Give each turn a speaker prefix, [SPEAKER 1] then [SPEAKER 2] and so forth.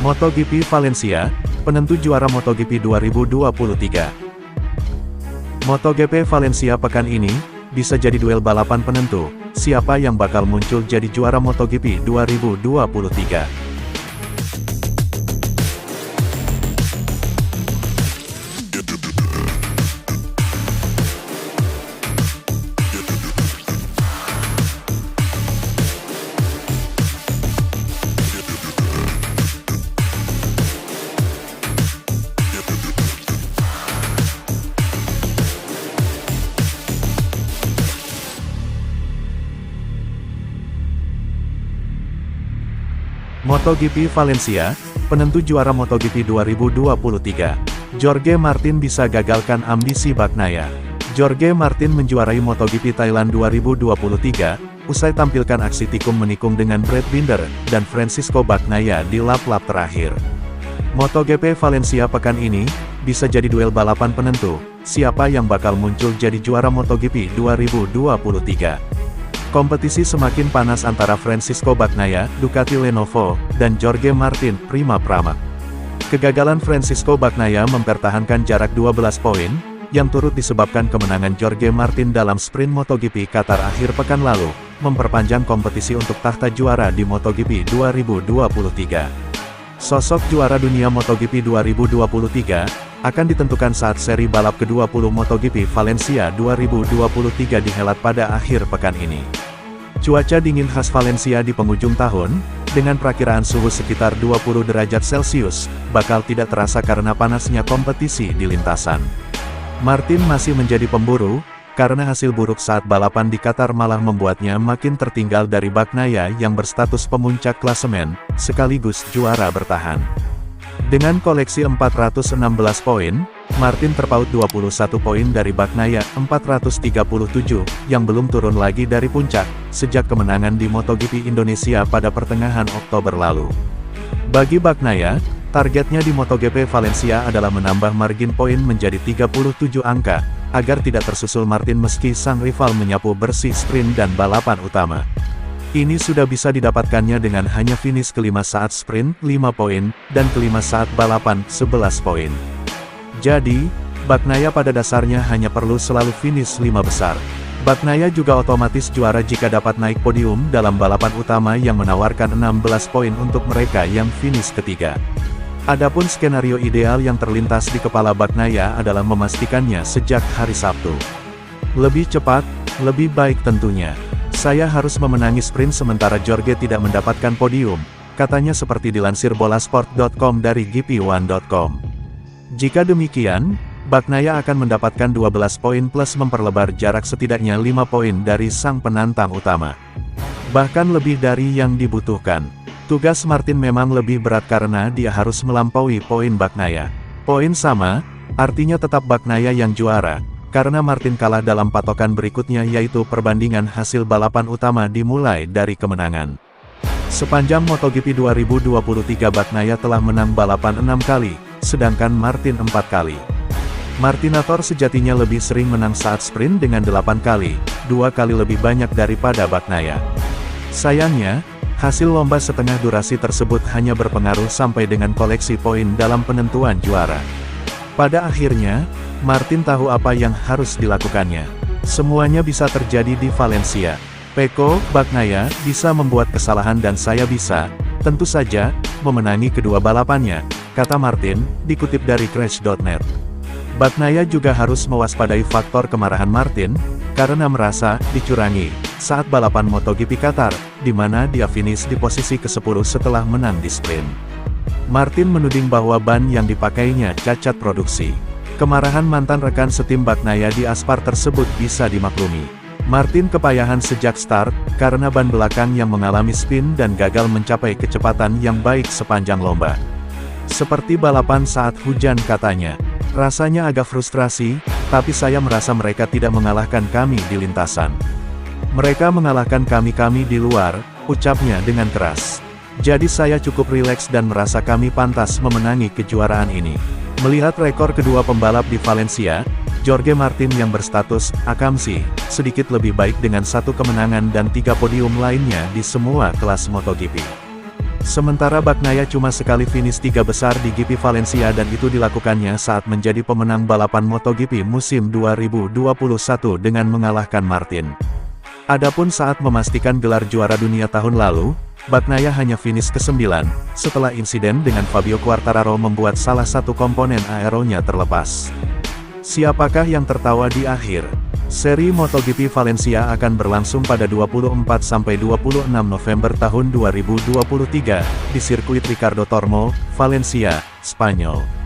[SPEAKER 1] MotoGP Valencia, penentu juara MotoGP 2023. MotoGP Valencia pekan ini, bisa jadi duel balapan penentu, siapa yang bakal muncul jadi juara MotoGP 2023. MotoGP Valencia, penentu juara MotoGP 2023. Jorge Martin bisa gagalkan ambisi Bagnaia. Jorge Martin menjuarai MotoGP Thailand 2023, usai tampilkan aksi tikung-menikung dengan Brad Binder dan Francisco Bagnaia di lap-lap terakhir. MotoGP Valencia pekan ini, bisa jadi duel balapan penentu, siapa yang bakal muncul jadi juara MotoGP 2023. Kompetisi semakin panas antara Francisco Bagnaia, Ducati Lenovo, dan Jorge Martin, Prima Pramac. Kegagalan Francisco Bagnaia mempertahankan jarak 12 poin, yang turut disebabkan kemenangan Jorge Martin dalam sprint MotoGP Qatar akhir pekan lalu, memperpanjang kompetisi untuk tahta juara di MotoGP 2023. Sosok juara dunia MotoGP 2023, akan ditentukan saat seri balap ke-20 MotoGP Valencia 2023 dihelat pada akhir pekan ini. Cuaca dingin khas Valencia di penghujung tahun, dengan perakiraan suhu sekitar 20 derajat Celcius, bakal tidak terasa karena panasnya kompetisi di lintasan. Martin masih menjadi pemburu, karena hasil buruk saat balapan di Qatar malah membuatnya makin tertinggal dari Bagnaia yang berstatus pemuncak klasemen, sekaligus juara bertahan. Dengan koleksi 416 poin, Martin terpaut 21 poin dari Bagnaia, 437, yang belum turun lagi dari puncak, sejak kemenangan di MotoGP Indonesia pada pertengahan Oktober lalu. Bagi Bagnaia, targetnya di MotoGP Valencia adalah menambah margin poin menjadi 37 angka, agar tidak tersusul Martin meski sang rival menyapu bersih sprint dan balapan utama. Ini sudah bisa didapatkannya dengan hanya finish kelima saat sprint, 5 poin, dan kelima saat balapan, 11 poin. Jadi, Bagnaia pada dasarnya hanya perlu selalu finish 5 besar. Bagnaia juga otomatis juara jika dapat naik podium dalam balapan utama yang menawarkan 16 poin untuk mereka yang finish ketiga. Adapun skenario ideal yang terlintas di kepala Bagnaia adalah memastikannya sejak hari Sabtu. Lebih cepat, lebih baik tentunya. Saya harus memenangi sprint sementara Jorge tidak mendapatkan podium, katanya seperti dilansir bolasport.com dari gp1.com. Jika demikian, Bagnaia akan mendapatkan 12 poin plus memperlebar jarak setidaknya 5 poin dari sang penantang utama. Bahkan lebih dari yang dibutuhkan. Tugas Martin memang lebih berat karena dia harus melampaui poin Bagnaia. Poin sama, artinya tetap Bagnaia yang juara, karena Martin kalah dalam patokan berikutnya yaitu perbandingan hasil balapan utama dimulai dari kemenangan. Sepanjang MotoGP 2023 Bagnaia telah menang balapan 6 kali, sedangkan Martin 4 kali. Martinator sejatinya lebih sering menang saat sprint dengan 8 kali, 2 kali lebih banyak daripada Bagnaia. Sayangnya, hasil lomba setengah durasi tersebut hanya berpengaruh sampai dengan koleksi poin dalam penentuan juara. Pada akhirnya, Martin tahu apa yang harus dilakukannya. Semuanya bisa terjadi di Valencia. Pecco Bagnaia bisa membuat kesalahan dan saya bisa, tentu saja, memenangi kedua balapannya, kata Martin, dikutip dari Crash.net. Bagnaia juga harus mewaspadai faktor kemarahan Martin, karena merasa dicurangi saat balapan MotoGP Qatar, di mana dia finish di posisi ke-10 setelah menang di sprint. Martin menuding bahwa ban yang dipakainya cacat produksi. Kemarahan mantan rekan setim Bagnaia di Aspar tersebut bisa dimaklumi. Martin kepayahan sejak start, karena ban belakang yang mengalami spin dan gagal mencapai kecepatan yang baik sepanjang lomba. Seperti balapan saat hujan katanya. Rasanya agak frustrasi, tapi saya merasa mereka tidak mengalahkan kami di lintasan. Mereka mengalahkan kami di luar, ucapnya dengan keras. Jadi saya cukup rileks dan merasa kami pantas memenangi kejuaraan ini. Melihat rekor kedua pembalap di Valencia, Jorge Martin yang berstatus akamsi, sedikit lebih baik dengan 1 kemenangan dan 3 podium lainnya di semua kelas MotoGP. Sementara Bagnaia cuma sekali finish 3 besar di GP Valencia dan itu dilakukannya saat menjadi pemenang balapan MotoGP musim 2021 dengan mengalahkan Martin. Adapun saat memastikan gelar juara dunia tahun lalu, Bagnaia hanya finish ke-9, setelah insiden dengan Fabio Quartararo membuat salah satu komponen aeronya terlepas. Siapakah yang tertawa di akhir? Seri MotoGP Valencia akan berlangsung pada 24–26 November tahun 2023, di sirkuit Ricardo Tormo, Valencia, Spanyol.